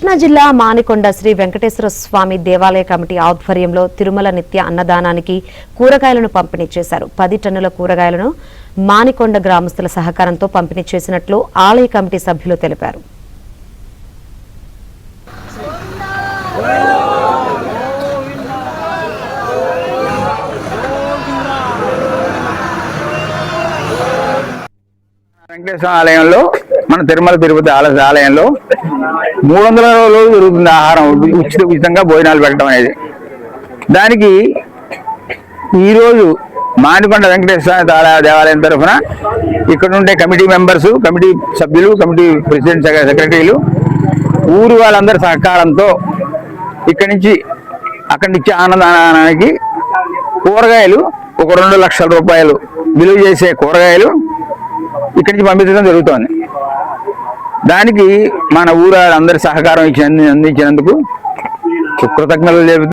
కృష్ణా జిల్లా మానికొండ శ్రీ వెంకటేశ్వర స్వామి దేవాలయ కమిటీ ఆధ్వర్యంలో తిరుమల నిత్య అన్నదానానికి కూరగాయలను పంపిణీ చేశారు. 10 టన్నుల కూరగాయలను మానికొండ గ్రామస్తుల సహకారంతో పంపిణీ చేసినట్లు ఆలయ కమిటీ సభ్యులు తెలిపారు. వెంకటేశ్వర ఆలయంలో మన తిరుమల తిరుపతి ఆలయంలో 300 రోజులు జరుగుతుంది ఆహారం ఉచితంగా భోజనాలు పెట్టడం అనేది. దానికి ఈరోజు మానికొండ వెంకటేశ్వర దేవాలయం తరఫున ఇక్కడ ఉండే కమిటీ మెంబర్స్, కమిటీ సభ్యులు, కమిటీ ప్రెసిడెంట్, సెక్రటరీలు, ఊరు వాళ్ళందరి సహకారంతో ఇక్కడి నుంచి అక్కడి నుంచి అన్నదానానికి కూరగాయలు ఒక 2 లక్షల రూపాయలు విలువ చేసే కూరగాయలు ఇక్కడి నుంచి పంపించడం జరుగుతోంది. దానికి మన ఊరు అందరి సహకారం అందించినందుకు కృతజ్ఞతలు చెబుతూ